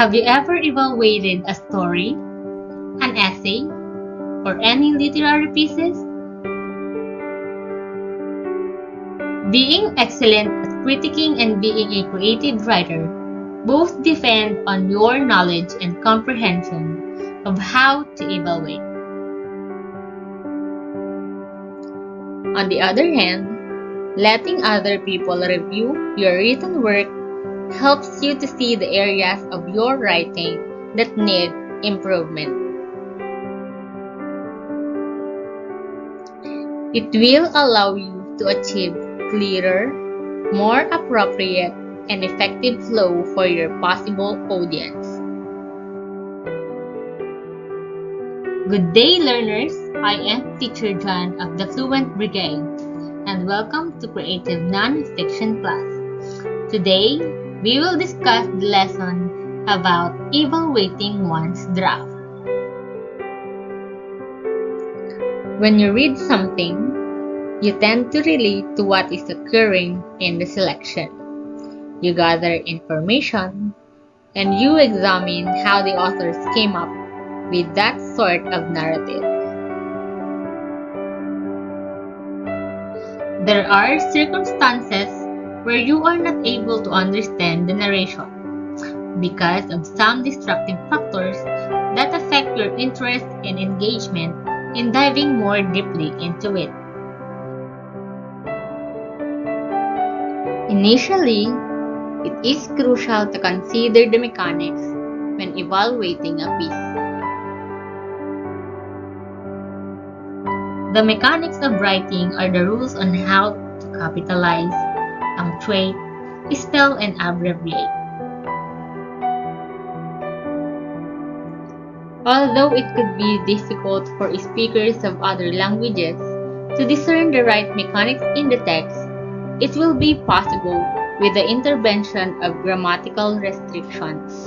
Have you ever evaluated a story, an essay, or any literary pieces? Being excellent at critiquing and being a creative writer both depend on your knowledge and comprehension of how to evaluate. On the other hand, letting other people review your written work helps you to see the areas of your writing that need improvement. It will allow you to achieve clearer, more appropriate, and effective flow for your possible audience. Good day, learners! I am Teacher John of the FLUENT Brigade, and welcome to Creative Nonfiction class. Today, we will discuss the lesson about evaluating one's draft. When you read something, you tend to relate to what is occurring in the selection. You gather information, and you examine how the authors came up with that sort of narrative. There are circumstances where you are not able to understand the narration because of some distracting factors that affect your interest and engagement in diving more deeply into it. Initially, it is crucial to consider the mechanics when evaluating a piece. The mechanics of writing are the rules on how to capitalize, punctuate, spell, and abbreviate. Although it could be difficult for speakers of other languages to discern the right mechanics in the text, it will be possible with the intervention of grammatical restrictions.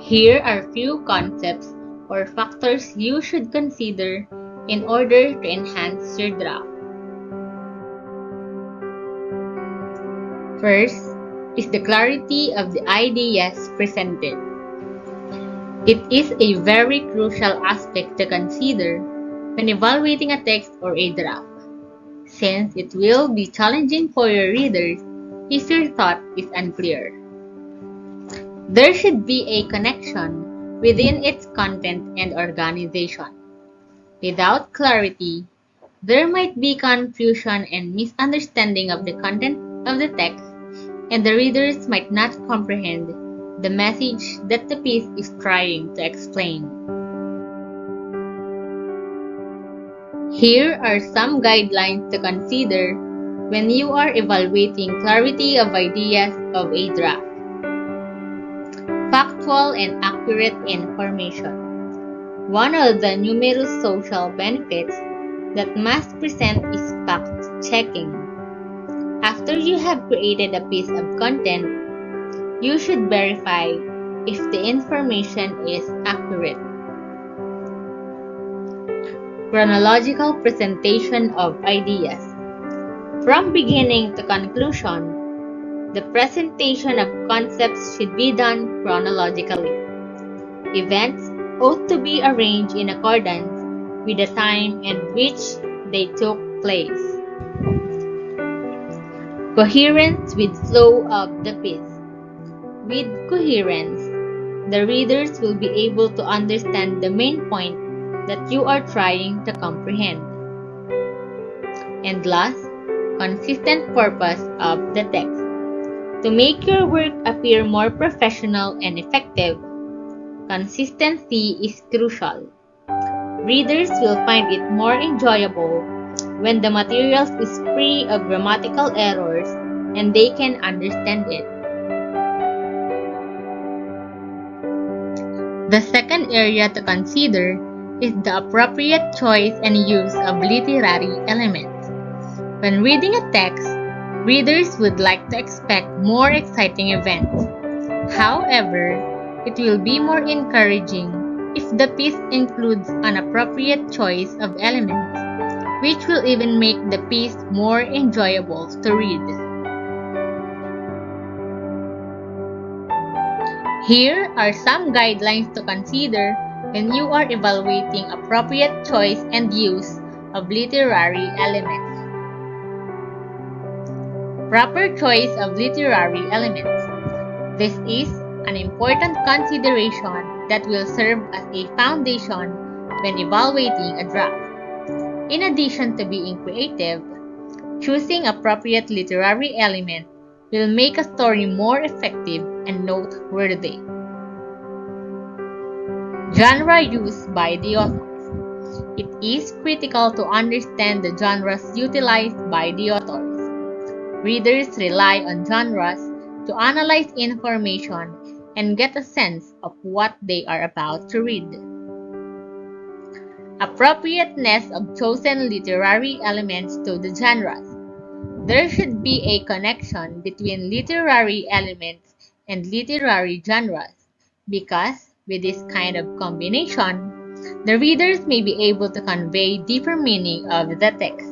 Here are a few concepts or factors you should consider in order to enhance your draft. First is the clarity of the ideas presented. It is a very crucial aspect to consider when evaluating a text or a draft, since it will be challenging for your readers if your thought is unclear. There should be a connection within its content and organization. Without clarity, there might be confusion and misunderstanding of the content of the text, and the readers might not comprehend the message that the piece is trying to explain. Here are some guidelines to consider when you are evaluating clarity of ideas of a draft. Factual and accurate information. One of the numerous social benefits that must present is fact-checking. After you have created a piece of content, you should verify if the information is accurate. Chronological presentation of ideas. From beginning to conclusion, the presentation of concepts should be done chronologically. Events ought to be arranged in accordance with the time in which they took place. Coherence with flow of the piece. With coherence, the readers will be able to understand the main point that you are trying to comprehend. And last, consistent purpose of the text. To make your work appear more professional and effective, consistency is crucial. Readers will find it more enjoyable when the material is free of grammatical errors and they can understand it. The second area to consider is the appropriate choice and use of literary elements. When reading a text, readers would like to expect more exciting events. However, it will be more encouraging if the piece includes an appropriate choice of elements, which will even make the piece more enjoyable to read. Here are some guidelines to consider when you are evaluating appropriate choice and use of literary elements. Proper choice of literary elements. This is an important consideration that will serve as a foundation when evaluating a draft. In addition to being creative, choosing appropriate literary element will make a story more effective and noteworthy. Genre used by the authors. It is critical to understand the genres utilized by the authors. Readers rely on genres to analyze information and get a sense of what they are about to read. Appropriateness of chosen literary elements to the genres. There should be a connection between literary elements and literary genres because, with this kind of combination, the readers may be able to convey deeper meaning of the text.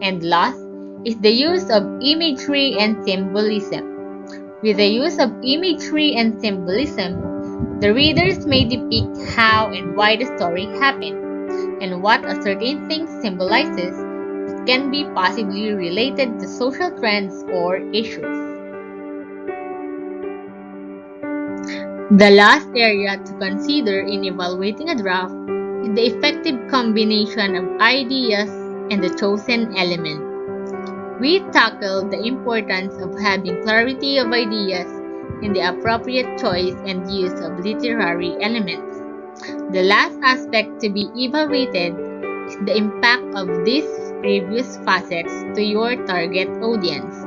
And last is the use of imagery and symbolism. With the use of imagery and symbolism, the readers may depict how and why the story happened, and what a certain thing symbolizes that can be possibly related to social trends or issues. The last area to consider in evaluating a draft is the effective combination of ideas and the chosen element. We tackled the importance of having clarity of ideas and the appropriate choice and use of literary elements. The last aspect to be evaluated is the impact of these previous facets to your target audience.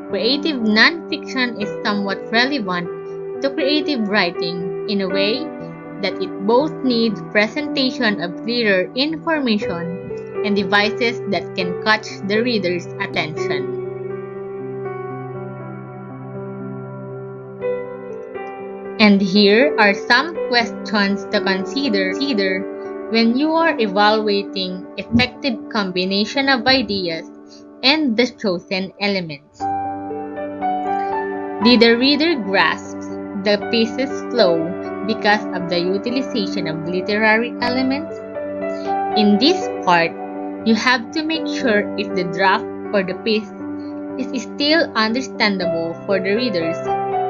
Creative nonfiction is somewhat relevant to creative writing in a way that it both needs presentation of clearer information and devices that can catch the reader's attention. And here are some questions to consider when you are evaluating effective combination of ideas and the chosen elements. Did the reader grasp the piece's flow because of the utilization of literary elements? In this part, you have to make sure if the draft or the piece is still understandable for the readers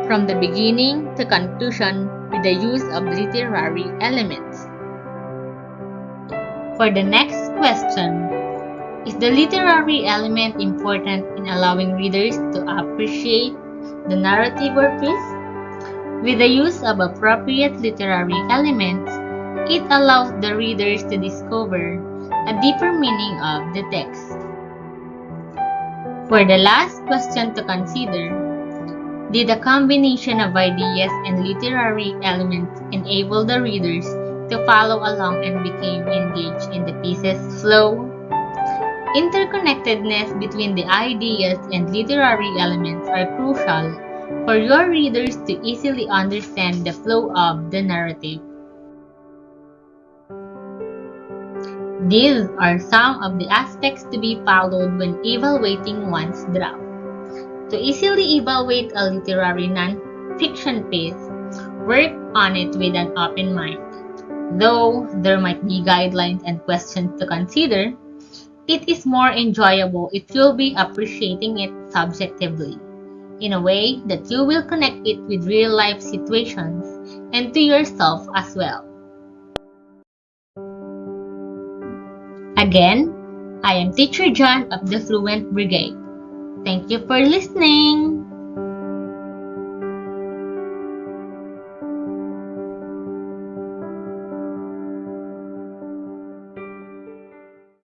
from the beginning to conclusion with the use of literary elements. For the next question, is the literary element important in allowing readers to appreciate the narrative or piece? With the use of appropriate literary elements, it allows the readers to discover a deeper meaning of the text. For the last question to consider, did the combination of ideas and literary elements enable the readers to follow along and become engaged in the piece's flow? Interconnectedness between the ideas and literary elements are crucial for your readers to easily understand the flow of the narrative. These are some of the aspects to be followed when evaluating one's draft. To easily evaluate a literary non-fiction piece, work on it with an open mind. Though there might be guidelines and questions to consider, it is more enjoyable if you'll be appreciating it subjectively, in a way that you will connect it with real-life situations and to yourself as well. Again, I am Teacher John of the FLUENT Brigade. Thank you for listening.